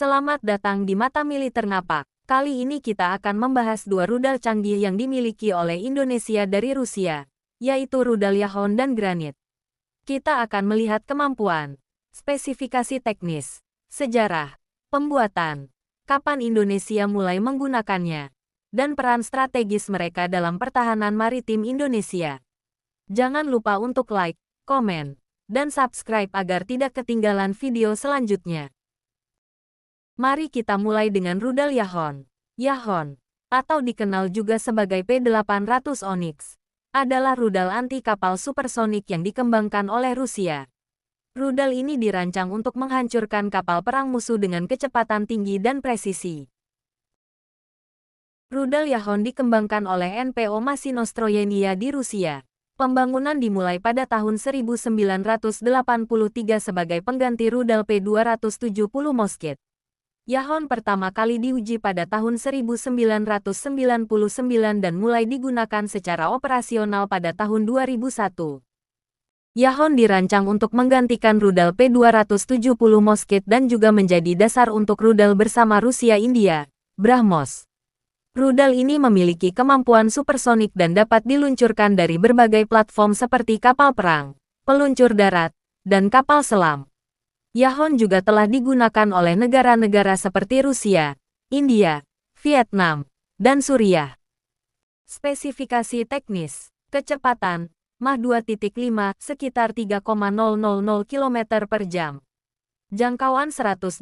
Selamat datang di Mata Militer Ngapak. Kali ini kita akan membahas dua rudal canggih yang dimiliki oleh Indonesia dari Rusia, yaitu rudal Yahon dan Granit. Kita akan melihat kemampuan, spesifikasi teknis, sejarah, pembuatan, kapan Indonesia mulai menggunakannya, dan peran strategis mereka dalam pertahanan maritim Indonesia. Jangan lupa untuk like, komen, dan subscribe agar tidak ketinggalan video selanjutnya. Mari kita mulai dengan rudal Yahon. Yahon, atau dikenal juga sebagai P-800 Onyx, adalah rudal anti kapal supersonik yang dikembangkan oleh Rusia. Rudal ini dirancang untuk menghancurkan kapal perang musuh dengan kecepatan tinggi dan presisi. Rudal Yahon dikembangkan oleh NPO Mashinostroyenia di Rusia. Pembangunan dimulai pada tahun 1983 sebagai pengganti rudal P-270 Moskit. Yahon pertama kali diuji pada tahun 1999 dan mulai digunakan secara operasional pada tahun 2001. Yahon dirancang untuk menggantikan rudal P-270 Moskit dan juga menjadi dasar untuk rudal bersama Rusia-India, BrahMos. Rudal ini memiliki kemampuan supersonik dan dapat diluncurkan dari berbagai platform seperti kapal perang, peluncur darat, dan kapal selam. Yahon juga telah digunakan oleh negara-negara seperti Rusia, India, Vietnam, dan Suriah. Spesifikasi teknis, kecepatan, Mach 2.5 sekitar 3,000 km per jam. Jangkauan 120-300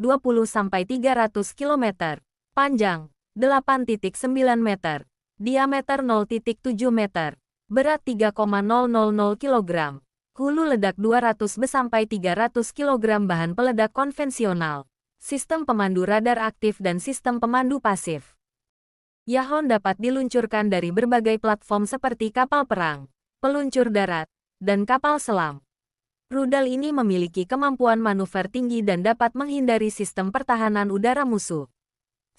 km. Panjang, 8.9 meter. Diameter 0.7 meter. Berat 3,000 kg. Hulu ledak 200-300 kg bahan peledak konvensional. Sistem pemandu radar aktif dan sistem pemandu pasif. Yahon dapat diluncurkan dari berbagai platform seperti kapal perang, peluncur darat, dan kapal selam. Rudal ini memiliki kemampuan manuver tinggi dan dapat menghindari sistem pertahanan udara musuh.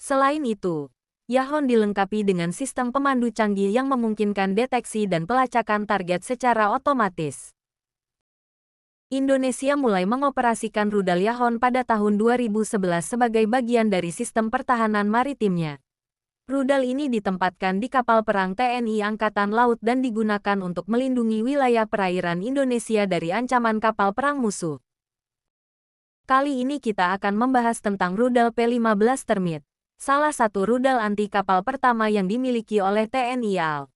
Selain itu, Yahon dilengkapi dengan sistem pemandu canggih yang memungkinkan deteksi dan pelacakan target secara otomatis. Indonesia mulai mengoperasikan rudal Yahon pada tahun 2011 sebagai bagian dari sistem pertahanan maritimnya. Rudal ini ditempatkan di kapal perang TNI Angkatan Laut dan digunakan untuk melindungi wilayah perairan Indonesia dari ancaman kapal perang musuh. Kali ini kita akan membahas tentang rudal P-15 Termit, salah satu rudal anti kapal pertama yang dimiliki oleh TNI AL.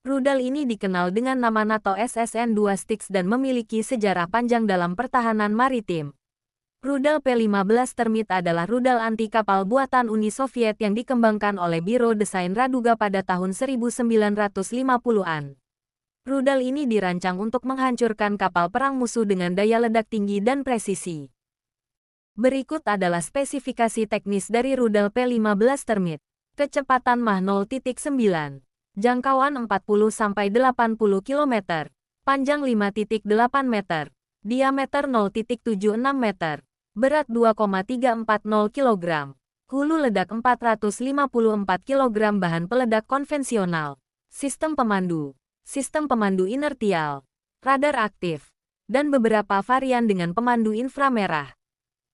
Rudal ini dikenal dengan nama NATO SSN-2 Styx dan memiliki sejarah panjang dalam pertahanan maritim. Rudal P-15 Termit adalah rudal anti kapal buatan Uni Soviet yang dikembangkan oleh Biro Desain Raduga pada tahun 1950-an. Rudal ini dirancang untuk menghancurkan kapal perang musuh dengan daya ledak tinggi dan presisi. Berikut adalah spesifikasi teknis dari rudal P-15 Termit. Kecepatan Mach 0.9. Jangkauan 40-80 km, panjang 5.8 meter, diameter 0.76 meter, berat 2,340 kg, hulu ledak 454 kg bahan peledak konvensional, sistem pemandu inertial, radar aktif, dan beberapa varian dengan pemandu inframerah.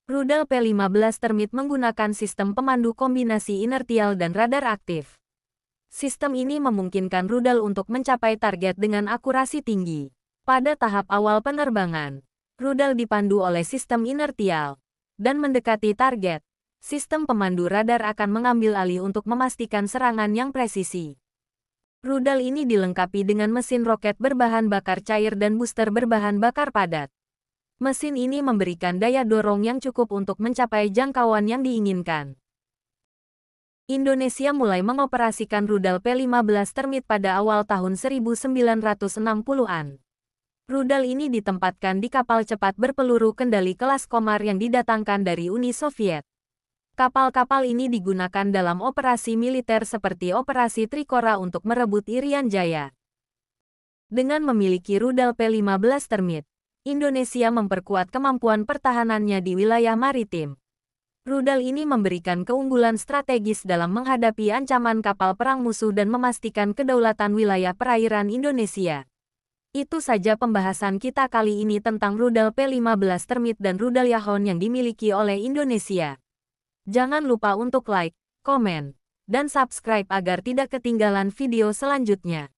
Rudal P-15 Termit menggunakan sistem pemandu kombinasi inertial dan radar aktif. Sistem ini memungkinkan rudal untuk mencapai target dengan akurasi tinggi. Pada tahap awal penerbangan, rudal dipandu oleh sistem inertial. Dan mendekati target, sistem pemandu radar akan mengambil alih untuk memastikan serangan yang presisi. Rudal ini dilengkapi dengan mesin roket berbahan bakar cair dan booster berbahan bakar padat. Mesin ini memberikan daya dorong yang cukup untuk mencapai jangkauan yang diinginkan. Indonesia mulai mengoperasikan rudal P-15 Termit pada awal tahun 1960-an. Rudal ini ditempatkan di kapal cepat berpeluru kendali kelas Komar yang didatangkan dari Uni Soviet. Kapal-kapal ini digunakan dalam operasi militer seperti Operasi Trikora untuk merebut Irian Jaya. Dengan memiliki rudal P-15 Termit, Indonesia memperkuat kemampuan pertahanannya di wilayah maritim. Rudal ini memberikan keunggulan strategis dalam menghadapi ancaman kapal perang musuh dan memastikan kedaulatan wilayah perairan Indonesia. Itu saja pembahasan kita kali ini tentang rudal P-15 Termit dan rudal Yahon yang dimiliki oleh Indonesia. Jangan lupa untuk like, komen, dan subscribe agar tidak ketinggalan video selanjutnya.